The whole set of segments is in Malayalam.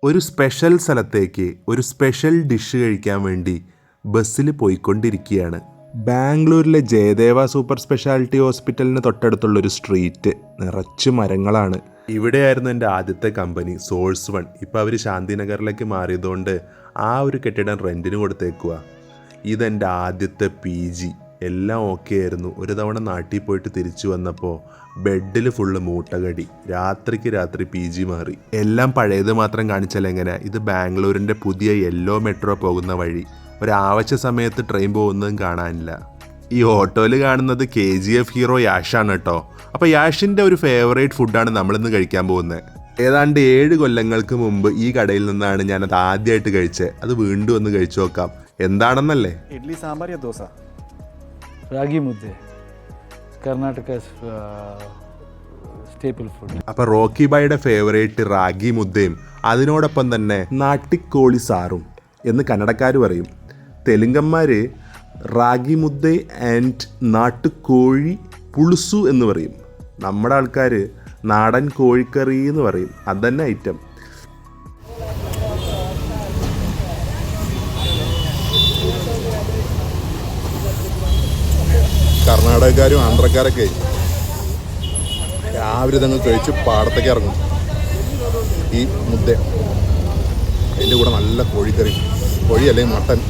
ഒരു സ്പെഷ്യൽ സ്ഥലത്തേക്ക് ഒരു സ്പെഷ്യൽ ഡിഷ് കഴിക്കാൻ വേണ്ടി ബസ്സിൽ പോയിക്കൊണ്ടിരിക്കുകയാണ്. ബാംഗ്ലൂരിലെ ജയദേവ സൂപ്പർ സ്പെഷ്യാലിറ്റി ഹോസ്പിറ്റലിന് തൊട്ടടുത്തുള്ളൊരു സ്ട്രീറ്റ് നിറച്ച് മരങ്ങളാണ്. ഇവിടെയായിരുന്നു എൻ്റെ ആദ്യത്തെ കമ്പനി സോഴ്സ് 1. ഇപ്പോൾ അവർ ശാന്തിനഗറിലേക്ക് മാറിയതുകൊണ്ട് ആ ഒരു കെട്ടിടം റെൻറ്റിന് കൊടുത്തേക്കുക. ഇതെൻ്റെ ആദ്യത്തെ PG. എല്ലാം ഓക്കെ ആയിരുന്നു. ഒരു തവണ നാട്ടിൽ പോയിട്ട് തിരിച്ചു വന്നപ്പോൾ ബെഡിൽ ഫുള്ള് മൂട്ടകടി. രാത്രിക്ക് രാത്രി PG മാറി. എല്ലാം പഴയത് മാത്രം കാണിച്ചാൽ എങ്ങനെ? ഇത് ബാംഗ്ലൂരിൻ്റെ പുതിയ യെല്ലോ മെട്രോ പോകുന്ന വഴി. ഒരാവശ്യ സമയത്ത് ട്രെയിൻ പോകുന്നതും കാണാനില്ല. ഈ ഓട്ടോയിൽ കാണുന്നത് KGF ഹീറോ യാഷാണ് കേട്ടോ. അപ്പോൾ യാഷിൻ്റെ ഒരു ഫേവറേറ്റ് ഫുഡാണ് നമ്മളിന്ന് കഴിക്കാൻ പോകുന്നത്. ഏതാണ്ട് 7 കൊല്ലങ്ങൾക്ക് മുമ്പ് ഈ കടയിൽ നിന്നാണ് ഞാനത് ആദ്യമായിട്ട് കഴിച്ചത്. അത് വീണ്ടും ഒന്ന് കഴിച്ചു നോക്കാം. എന്താണെന്നല്ലേ? Idli sambar dosa, ragi mudde, Karnataka staple food. അപ്പോൾ റോക്കി ബായുടെ ഫേവറേറ്റ് റാഗി മുദ്ദയും അതിനോടൊപ്പം തന്നെ നാട്ടിക്കോളി സാറും എന്ന് കന്നഡക്കാർ പറയും. തെലുങ്കന്മാർ റാഗി മുദ്ദ ആൻഡ് നാട്ടുകോഴി പുളുസു എന്ന് പറയും. നമ്മുടെ ആൾക്കാർ നാടൻ കോഴിക്കറി എന്ന് പറയും. അതന്നെ ഐറ്റം. കർണാടകക്കാരും ആന്ധ്രക്കാരൊക്കെ രാവിലെ തന്നെ കഴിച്ച് പാടത്തേക്ക് ഇറങ്ങും. ഈ മുദ്ദ അതിൻ്റെ കൂടെ നല്ല കോഴിക്കറി, കോഴി അല്ലെങ്കിൽ മട്ടൻ.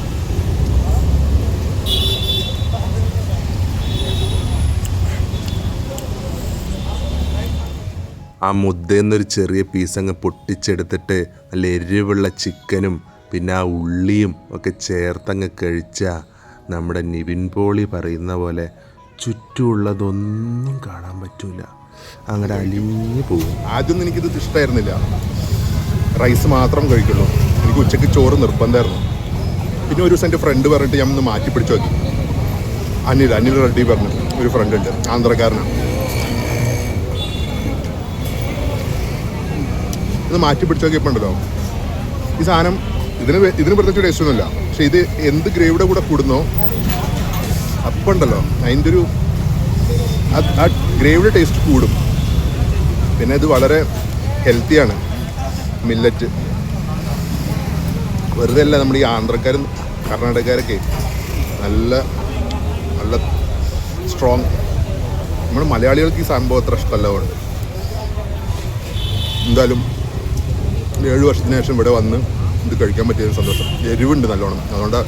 ആ മുദ്ദയെന്നൊരു ചെറിയ പീസ് അങ്ങ് പൊട്ടിച്ചെടുത്തിട്ട് നല്ല എരിവുള്ള ചിക്കനും പിന്നെ ആ ഉള്ളിയും ഒക്കെ ചേർത്തങ്ങ് കഴിച്ചാൽ നമ്മുടെ നിവിൻ പോളി പറയുന്ന പോലെ ചുറ്റുമുള്ളതൊന്നും കാണാൻ പറ്റൂല, അങ്ങനെ അലിഞ്ഞു പോകും. ആദ്യമൊന്നും എനിക്കിത് ഇഷ്ടമായിരുന്നില്ല. റൈസ് മാത്രം കഴിക്കുള്ളൂ. എനിക്ക് ഉച്ചയ്ക്ക് ചോറ് നിർബന്ധമായിരുന്നു. പിന്നെ ഒരു ദിവസം എൻ്റെ ഫ്രണ്ട് പറഞ്ഞിട്ട് ഞാൻ ഒന്ന് മാറ്റി പിടിച്ചു നോക്കി. അനിൽ റെഡ്ഡി പറഞ്ഞു, ഒരു ഫ്രണ്ട് ഉണ്ട്, ആന്ധ്രക്കാരനാണ്. ഇത് മാറ്റി പിടിച്ചു നോക്കിയപ്പോൾ ഉണ്ടല്ലോ, ഈ സാധനം ഇതിന് പ്രത്യേകിച്ച് ടേസ്റ്റ് ഒന്നുമില്ല. പക്ഷെ ഇത് എന്ത് ഗ്രേവിയുടെ കൂടെ കൂടുന്നോ അപ്പം ഉണ്ടല്ലോ അതിൻ്റെ ഒരു ആ ഗ്രേവിയുടെ ടേസ്റ്റ് കൂടും. പിന്നെ ഇത് വളരെ ഹെൽത്തിയാണ്. മില്ലറ്റ് വെറുതെ അല്ല, നമ്മുടെ ഈ ആന്ധ്രക്കാരും കർണാടകക്കാരൊക്കെ നല്ല നല്ല സ്ട്രോങ്. നമ്മൾ മലയാളികൾക്ക് ഈ സംഭവം അത്ര ഇഷ്ടമല്ല. കൊണ്ട് എന്തായാലും 7 വർഷത്തിന് ശേഷം ഇവിടെ വന്ന് ഇത് കഴിക്കാൻ പറ്റിയ സന്തോഷം. എരിവുണ്ട് നല്ലോണം, അതുകൊണ്ട്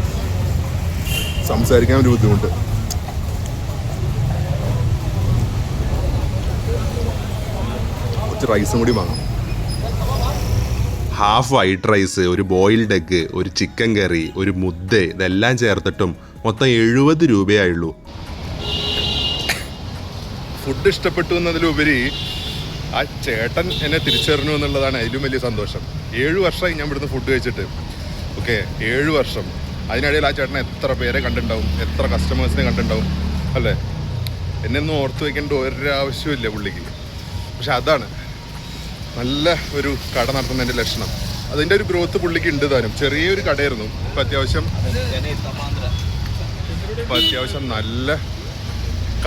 സംസാരിക്കാൻ ഒരു ബുദ്ധിമുട്ട്. കുറച്ച് റൈസും കൂടി വാങ്ങാം. ഹാഫ് വൈറ്റ് റൈസ്, ഒരു ബോയിൽഡ് എഗ്ഗ്, ഒരു ചിക്കൻ കറി, ഒരു മുദ്ദ, ഇതെല്ലാം ചേർത്തിട്ടും മൊത്തം 70 രൂപയായുള്ളൂ. ഫുഡ് ഇഷ്ടപ്പെട്ടു എന്നതിലുപരി ആ ചേട്ടൻ എന്നെ തിരിച്ചറിഞ്ഞു എന്നുള്ളതാണ് അതിലും വലിയ സന്തോഷം. 7 വർഷമായി ഞാൻ ഇവിടുന്ന് ഫുഡ് കഴിച്ചിട്ട്. ഓക്കെ, 7 വർഷം. അതിനിടയിൽ ആ ചേട്ടനെ എത്ര പേരെ കണ്ടിട്ടുണ്ടാവും, എത്ര കസ്റ്റമേഴ്സിനെ കണ്ടിട്ടുണ്ടാവും അല്ലേ? എന്നെ ഒന്നും ഓർത്ത് വയ്ക്കേണ്ട ഒരാവശ്യമില്ല പുള്ളിക്ക്. പക്ഷെ അതാണ് നല്ല ഒരു കട നടത്തുന്നതിൻ്റെ ലക്ഷണം. അതിൻ്റെ ഒരു ഗ്രോത്ത് പുള്ളിക്ക് ഉണ്ട് താനും. ചെറിയൊരു കടയായിരുന്നു, ഇപ്പം അത്യാവശ്യം നല്ല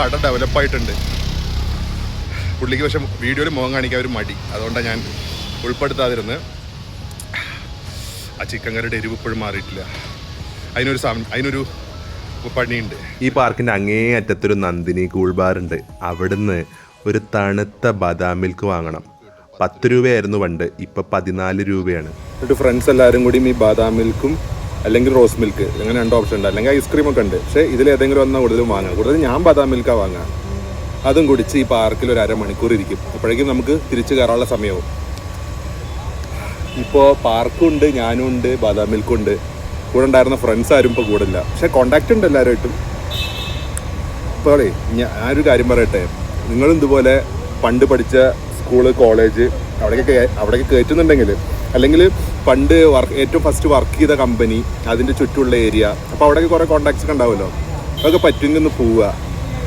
കട ഡെവലപ്പായിട്ടുണ്ട് പുള്ളിക്ക്. പക്ഷെ വീഡിയോയിൽ മുഖം കാണിക്കാൻ ഒരു മടി, അതുകൊണ്ടാണ് ഞാൻ ഉൾപ്പെടുത്താതിരുന്നത്. ആ ചിക്കൻ കറിയുടെ എരിവ് ഇപ്പോഴും മാറിയിട്ടില്ല. അതിനൊരു പണിയുണ്ട്. ഈ പാർക്കിൻ്റെ അങ്ങേ അറ്റത്തൊരു നന്ദിനി കൂൾ ബാറുണ്ട്. അവിടുന്ന് ഒരു തണുത്ത ബദാം മിൽക്ക് വാങ്ങണം. 10 രൂപയായിരുന്നു പണ്ട്, ഇപ്പം 14 രൂപയാണ്. എന്നിട്ട് ഫ്രണ്ട്സ് എല്ലാവരും കൂടി ഈ ബാദാം മിൽക്കും അല്ലെങ്കിൽ റോസ് മിൽക്ക്, അങ്ങനെ 2 ഓപ്ഷൻ ഉണ്ട്. അല്ലെങ്കിൽ ഐസ്ക്രീമൊക്കെ ഉണ്ട്. പക്ഷേ ഇതിലേതെങ്കിലും ഒന്നാണ് കൂടുതലും വാങ്ങുക. കൂടുതൽ ഞാൻ ബാദാം മിൽക്കാണ് വാങ്ങുക. അതും കുടിച്ച് ഈ പാർക്കിൽ ഒരു അരമണിക്കൂർ ഇരിക്കും. അപ്പോഴേക്കും നമുക്ക് തിരിച്ച് കയറാനുള്ള സമയവും. ഇപ്പോൾ പാർക്കും ഉണ്ട്, ഞാനും ഉണ്ട്, ബാദാം മിൽക്കും ഉണ്ട്. കൂടെ ഉണ്ടായിരുന്ന ഫ്രണ്ട്സ് ആരും ഇപ്പോൾ കൂടെ ഇല്ല. പക്ഷേ കോണ്ടാക്റ്റ് ഉണ്ട് എല്ലാവരുമായിട്ടും. ഇപ്പോൾ ഞാനൊരു കാര്യം പറയട്ടെ, നിങ്ങളും ഇതുപോലെ പണ്ട് പഠിച്ച സ്കൂള്, കോളേജ് അവിടേക്ക് കയറ്റുന്നുണ്ടെങ്കിൽ, അല്ലെങ്കിൽ പണ്ട് ഏറ്റവും ഫസ്റ്റ് വർക്ക് ചെയ്ത കമ്പനി, അതിൻ്റെ ചുറ്റുമുള്ള ഏരിയ, അപ്പോൾ അവിടേക്ക് കുറേ കോണ്ടാക്ട്സ് ഒക്കെ ഉണ്ടാവുമല്ലോ. അതൊക്കെ പറ്റുമെങ്കിൽ ഒന്ന് പോവുക.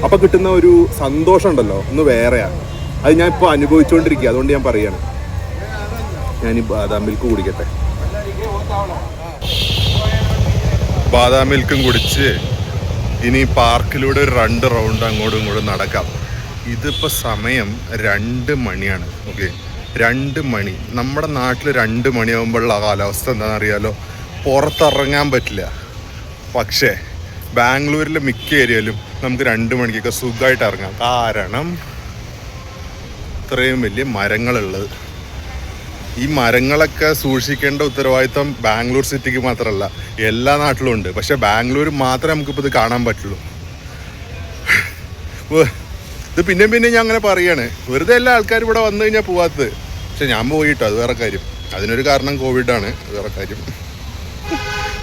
അപ്പോൾ കിട്ടുന്ന ഒരു സന്തോഷം ഉണ്ടല്ലോ, ഒന്ന് വേറെയാണ്. അത് ഞാൻ ഇപ്പോൾ അനുഭവിച്ചുകൊണ്ടിരിക്കുക. അതുകൊണ്ട് ഞാൻ പറയുകയാണ്, ഞാൻ ഈ ബാദാം മിൽക്ക് കുടിക്കട്ടെ. ബാദാം മിൽക്കും കുടിച്ച് ഇനി പാർക്കിലൂടെ ഒരു 2 റൗണ്ട് അങ്ങോട്ടും ഇങ്ങോട്ടും നടക്കാം. ഇതിപ്പോൾ സമയം 2 മണിയാണ്. ഓക്കെ, 2 മണി, നമ്മുടെ നാട്ടിൽ 2 മണിയാകുമ്പോഴുള്ള കാലാവസ്ഥ എന്താണെന്ന് അറിയാലോ, പുറത്തിറങ്ങാൻ പറ്റില്ല. പക്ഷേ ബാംഗ്ലൂരിലെ മിക്ക ഏരിയയിലും നമുക്ക് 2 മണിക്കൊക്കെ സുഖമായിട്ട് ഇറങ്ങാം. കാരണം ഇത്രയും വലിയ മരങ്ങളുള്ളത്. ഈ മരങ്ങളൊക്കെ സൂക്ഷിക്കേണ്ട ഉത്തരവാദിത്തം ബാംഗ്ലൂർ സിറ്റിക്ക് മാത്രമല്ല, എല്ലാ നാട്ടിലും ഉണ്ട്. പക്ഷേ ബാംഗ്ലൂർ മാത്രമേ നമുക്കിപ്പോൾ ഇത് കാണാൻ പറ്റുള്ളൂ. ഇത് പിന്നെ ഞാൻ അങ്ങനെ പറയാണ്, വെറുതെ എല്ലാ ആൾക്കാരും ഇവിടെ വന്നു കഴിഞ്ഞാൽ പോവാത്തത്. പക്ഷെ ഞാൻ പോയിട്ടോ, അത് വേറെ കാര്യം. അതിനൊരു കാരണം കോവിഡാണ്, അത് വേറെ കാര്യം.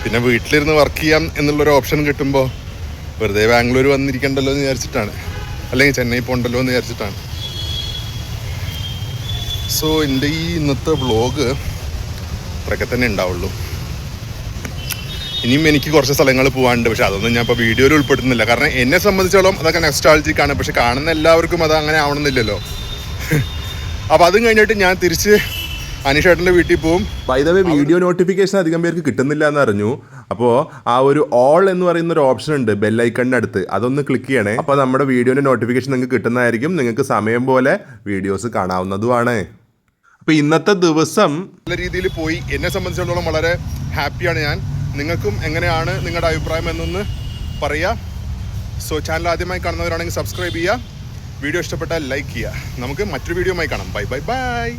പിന്നെ വീട്ടിലിരുന്ന് വർക്ക് ചെയ്യാം എന്നുള്ളൊരു ഓപ്ഷൻ കിട്ടുമ്പോൾ വെറുതെ ബാംഗ്ലൂർ വന്നിരിക്കണ്ടല്ലോ എന്ന് വിചാരിച്ചിട്ടാണ്, അല്ലെങ്കിൽ ചെന്നൈ പോകണ്ടല്ലോ എന്ന് വിചാരിച്ചിട്ടാണ്. സോ എൻ്റെ ഈ ഇന്നത്തെ വ്ളോഗ് ഇത്രയൊക്കെ തന്നെ ഉണ്ടാവുള്ളൂ. ഇനിയും എനിക്ക് കുറച്ച് സ്ഥലങ്ങൾ പോകാനുണ്ട്, പക്ഷെ അതൊന്നും ഞാൻ ഇപ്പോൾ വീഡിയോയിൽ ഉൾപ്പെടുത്തുന്നില്ല. കാരണം എന്നെ സംബന്ധിച്ചോളം അതൊക്കെ നെസ്റ്റാൾജിക്കാണ്. പക്ഷെ കാണുന്ന എല്ലാവർക്കും അത് അങ്ങനെ ആവണമെന്നില്ലല്ലോ. അപ്പോൾ അതും കഴിഞ്ഞിട്ട് ഞാൻ തിരിച്ച് അനീഷേട്ടൻ്റെ വീട്ടിൽ പോവും. By the way, video notification അധികം പേർക്ക് കിട്ടുന്നില്ല എന്ന് അറിഞ്ഞു. അപ്പോൾ ആ ഒരു ഓൾ എന്ന് പറയുന്ന ഒരു ഓപ്ഷൻ ഉണ്ട് ബെല്ലൈക്കണിൻ്റെ അടുത്ത്, അതൊന്ന് ക്ലിക്ക് ചെയ്യണേ. അപ്പോൾ നമ്മുടെ വീഡിയോൻ്റെ നോട്ടിഫിക്കേഷൻ നിങ്ങൾക്ക് കിട്ടുന്നതായിരിക്കും. നിങ്ങൾക്ക് സമയം പോലെ വീഡിയോസ് കാണാവുന്നതുമാണ്. അപ്പോൾ ഇന്നത്തെ ദിവസം നല്ല രീതിയിൽ പോയി. എന്നെ സംബന്ധിച്ചിടത്തോളം വളരെ ഹാപ്പിയാണ് ഞാൻ. നിങ്ങൾക്കും എങ്ങനെയാണ് നിങ്ങളുടെ അഭിപ്രായം എന്നൊന്ന് പറയുക. സോ ചാനൽ ആദ്യമായി കാണുന്നവരാണെങ്കിൽ സബ്സ്ക്രൈബ് ചെയ്യുക. വീഡിയോ ഇഷ്ടപ്പെട്ടാൽ ലൈക്ക് ചെയ്യുക. നമുക്ക് മറ്റൊരു വീഡിയോയുമായി കാണാം. Bye bye bye.